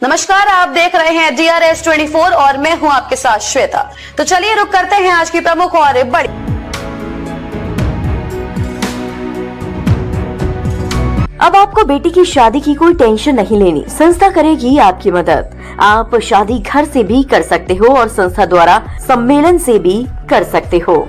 नमस्कार, आप देख रहे हैं DRS 24 और मैं हूं आपके साथ श्वेता। तो चलिए रुक करते हैं आज की प्रमुख और बड़ी। अब आपको बेटी की शादी की कोई टेंशन नहीं लेनी। संस्था करेगी आपकी मदद। आप शादी घर से भी कर सकते हो और संस्था द्वारा सम्मेलन से भी कर सकते हो।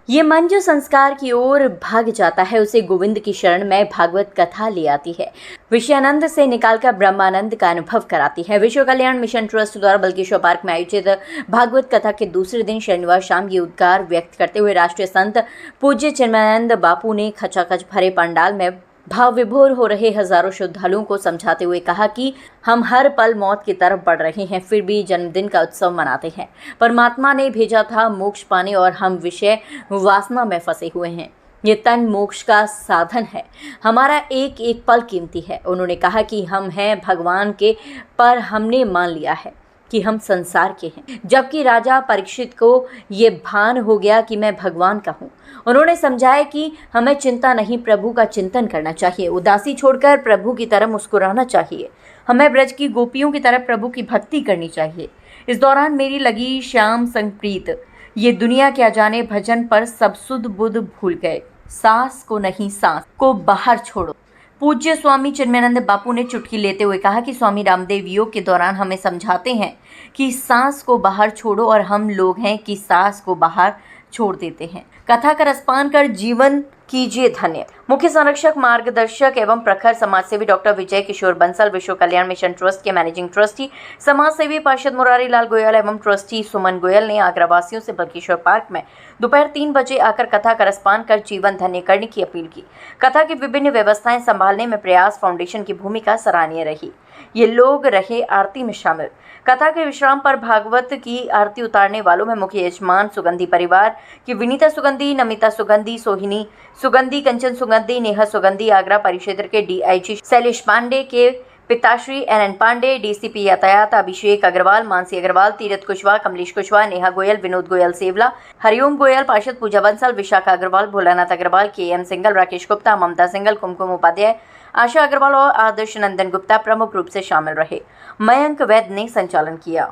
ये मन जो संस्कार की ओर भाग जाता है उसे गोविंद की शरण में भागवत कथा ले आती है। विषयानंद से निकालकर ब्रह्मानंद का अनुभव कराती है। विश्व कल्याण मिशन ट्रस्ट द्वारा बल्केश्वर पार्क में आयोजित भागवत कथा के दूसरे दिन शनिवार शाम ये उद्गार व्यक्त करते हुए राष्ट्रीय संत पूज्य चिन्मयानंद बापू ने खचाखच भरे पंडाल में भाव विभोर हो रहे हजारों श्रद्धालुओं को समझाते हुए कहा कि हम हर पल मौत की तरफ बढ़ रहे हैं, फिर भी जन्मदिन का उत्सव मनाते हैं। परमात्मा ने भेजा था मोक्ष पाने और हम विषय वासना में फंसे हुए हैं। ये तन मोक्ष का साधन है, हमारा एक एक पल कीमती है। उन्होंने कहा कि हम हैं भगवान के, पर हमने मान लिया है कि हम संसार के हैं। जबकि राजा परीक्षित को ये भान हो गया कि मैं भगवान का हूँ। उन्होंने समझाया कि हमें चिंता नहीं, प्रभु का चिंतन करना चाहिए। उदासी छोड़कर प्रभु की तरह मुस्कुराना चाहिए। हमें ब्रज की गोपियों की तरह प्रभु की भक्ति करनी चाहिए। इस दौरान मेरी लगी श्याम संप्रीत, ये दुनिया क्या जाने भजन पर सब सुध बुध भूल गए। सांस को नहीं, सांस को बाहर छोड़ो। पूज्य स्वामी चिन्मयानंद बापू ने चुटकी लेते हुए कहा कि स्वामी रामदेव योग के दौरान हमें समझाते हैं कि सांस को बाहर छोड़ो, और हम लोग हैं कि सांस को बाहर छोड़ देते हैं। कथा का रसपान कर जीवन कीजिए धन्य। मुख्य संरक्षक, मार्गदर्शक एवं प्रखर समाजसेवी डॉक्टर विजय किशोर बंसल, विश्व कल्याण मिशन ट्रस्ट के मैनेजिंग ट्रस्टी समाजसेवी पार्षद मुरारी लाल गोयल एवं ट्रस्टी सुमन गोयल ने आगरावासियों से बल्केश्वर पार्क में दोपहर 3 बजे आकर कथा का रसपान कर जीवन धन्य करने की अपील की। कथा की विभिन्न व्यवस्थाएं संभालने में प्रयास फाउंडेशन की भूमिका सराहनीय रही। ये लोग रहे आरती में शामिल। कथा के विश्राम पर भागवत की आरती उतारने वालों में मुख्य यजमान सुगंधी परिवार की विनीता सुगंधी, नमिता सुगंधी, सोहिनी सुगंधी, कंचन सुगंधी, नेहा सुगंधी, आगरा परिक्षेत्र के DIG शैलेश पांडे के पिताश्री NN पांडे, DCP यातायात अभिषेक अग्रवाल, मानसी अग्रवाल, तीरथ कुशवाहा, कमलेश कुशवाहा, नेहा गोयल, विनोद गोयल सेवला, हरिओम गोयल, पार्षद पूजा बंसल, विशाखा अग्रवाल, भोलानाथ अग्रवाल, KM सिंगल, राकेश गुप्ता, ममता सिंगल, कुमकुम उपाध्याय, आशा अग्रवाल और आदर्श नंदन गुप्ता प्रमुख रूप से शामिल रहे। मयंक वैद्य ने संचालन किया।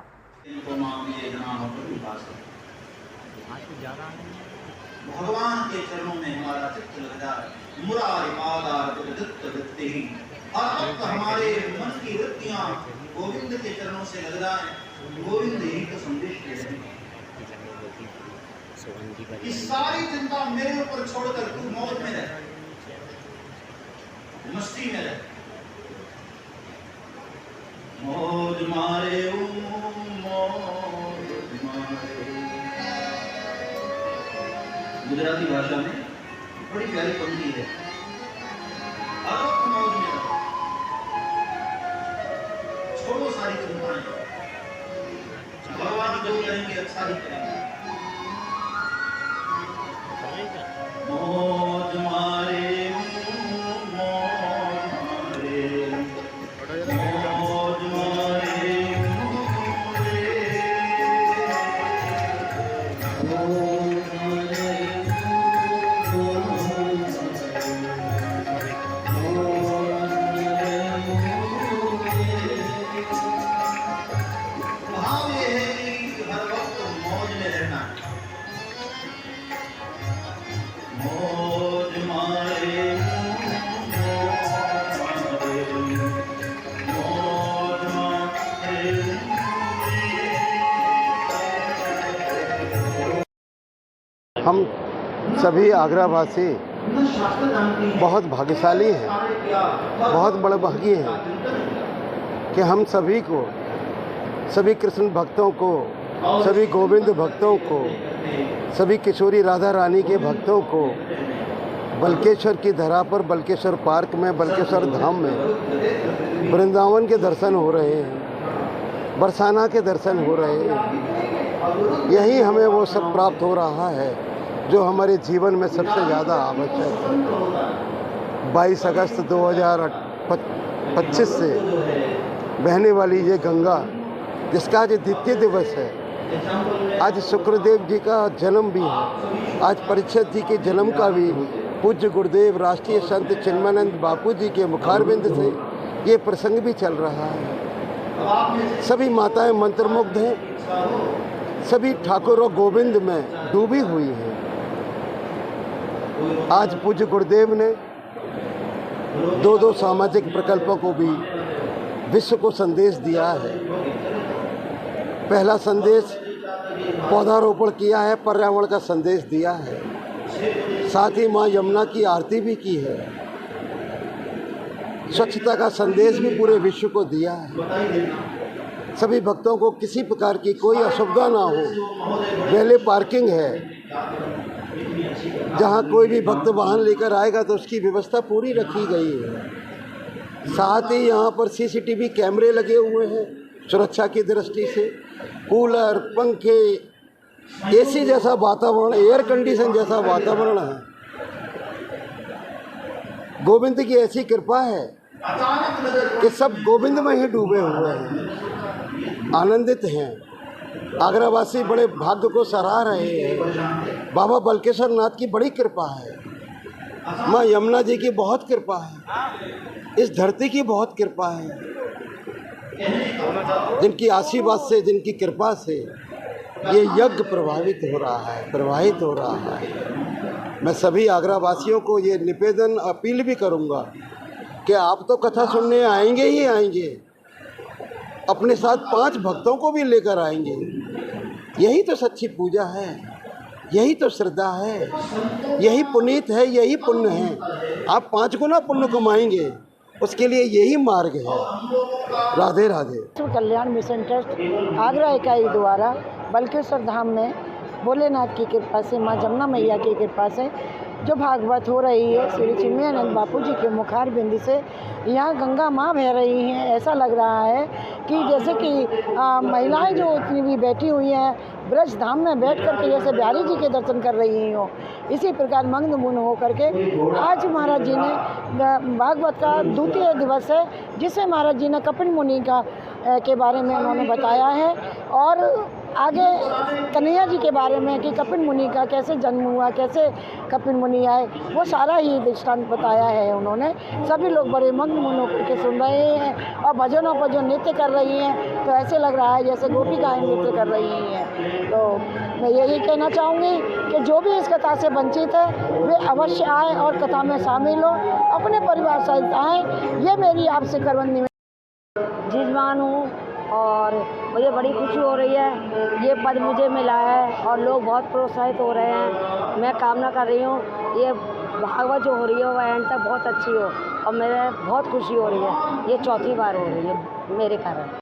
भगवान के चरणों में हमारा चित्त लग जाए, मुरारी पादार विदित वृत्ति ही, और अब हमारे मन की वृत्तियां गोविंद के चरणों से लग जाए। गोविंद ही तो संदेश दे रहे हैं कि सारी चिंता मेरे ऊपर छोड़कर तू मौज में रह, मस्ती में रह। मौज मारे मौज मारे। गुजराती भाषा में बड़ी प्यारी पंक्ति है, मौज में रहो, छोड़ो सारी चिंताएं, भगवान जो करेंगे अच्छा ही करेंगे। मौज मारे हम सभी आगरावासी बहुत भाग्यशाली हैं, बहुत बड़े भागी हैं कि हम सभी को, सभी कृष्ण भक्तों को, सभी गोविंद भक्तों को, सभी किशोरी राधा रानी के भक्तों को बल्केश्वर की धरा पर, बल्केश्वर पार्क में, बल्केश्वर धाम में वृंदावन के दर्शन हो रहे हैं, बरसाना के दर्शन हो रहे हैं। यही हमें वो सब प्राप्त हो रहा है जो हमारे जीवन में सबसे ज़्यादा आवश्यक है। 22 अगस्त 2025 से बहने वाली ये गंगा, जिसका आज द्वितीय दिवस है, आज शुक्रदेव जी का जन्म भी है, आज परीक्षित जी के जन्म का भी पूज्य गुरुदेव राष्ट्रीय संत चिन्मयानंद बापू जी के मुखारबिंद से ये प्रसंग भी चल रहा है। सभी माताएं मंत्रमुग्ध हैं, सभी ठाकुरों गोविंद में डूबी हुई हैं। आज पूज्य गुरुदेव ने दो सामाजिक प्रकल्पों को भी विश्व को संदेश दिया है। पहला संदेश पौधारोपण किया है, पर्यावरण का संदेश दिया है, साथ ही माँ यमुना की आरती भी की है, स्वच्छता का संदेश भी पूरे विश्व को दिया है। सभी भक्तों को किसी प्रकार की कोई असुविधा ना हो। वैले पार्किंग है, जहाँ कोई भी भक्त वाहन लेकर आएगा तो उसकी व्यवस्था पूरी रखी गई है। साथ ही यहाँ पर सीसीटीवी कैमरे लगे हुए हैं सुरक्षा की दृष्टि से। कूलर, पंखे, एसी जैसा वातावरण, एयर कंडीशन जैसा वातावरण है। गोविंद की ऐसी कृपा है कि सब गोविंद में ही डूबे हुए हैं, आनंदित हैं। आगरावासी बड़े भाग्य को सराह रहे हैं। बाबा बलकेश्वर नाथ की बड़ी कृपा है, माँ यमुना जी की बहुत कृपा है, इस धरती की बहुत कृपा है। जिनकी आशीर्वाद से, जिनकी कृपा से ये यज्ञ प्रवाहित हो रहा है। मैं सभी आगरावासियों को ये निवेदन, अपील भी करूंगा कि आप तो कथा सुनने आएंगे ही आएंगे, अपने साथ 5 भक्तों को भी लेकर आएंगे। यही तो सच्ची पूजा है, यही तो श्रद्धा है, यही पुनीत है, यही पुण्य है। आप 5 गुना पुण्य कमाएंगे, उसके लिए यही मार्ग है। राधे राधे। विश्व कल्याण मिशन ट्रस्ट आगरा इकाई द्वारा बलकेश्वर धाम में भोलेनाथ की कृपा से, माँ जमुना मैया की कृपा से जो भागवत हो रही है, श्री चिन्मयानंद बापू जी के मुखारबिंद से यहाँ गंगा माँ बह रही हैं। ऐसा लग रहा है कि जैसे कि महिलाएं जो इतनी भी बैठी हुई हैं ब्रज धाम में बैठ कर के जैसे बिहारी जी के दर्शन कर रही हो, इसी प्रकार मंगनमुग्न हो करके आज महाराज जी ने भागवत का द्वितीय दिवस है, जिसमें महाराज जी ने कपिल मुनि के बारे में उन्होंने बताया है और आगे कन्हैया जी के बारे में कि कपिल मुनि का कैसे जन्म हुआ, कैसे कपिल मुनि आए, वो सारा ही दृष्टांत बताया है उन्होंने। सभी लोग बड़े मग्न होकर के सुन रहे हैं और भजनों पर जो नृत्य कर रही हैं तो ऐसे लग रहा है जैसे गोपिकाएं नृत्य कर रही हैं। तो मैं यही कहना चाहूँगी कि जो भी इस कथा से वंचित है वे अवश्य आए और कथा में शामिल हो, अपने परिवार सहित आएँ। ये मेरी आपसे करवंदी जिजमान हूँ और मुझे बड़ी खुशी हो रही है। ये पद मुझे मिला है और लोग बहुत प्रोत्साहित हो रहे हैं। मैं कामना कर रही हूँ ये भागवत जो हो रही है वो एंड तक बहुत अच्छी हो और मेरे बहुत खुशी हो रही है। ये चौथी बार हो रही है मेरे कारण।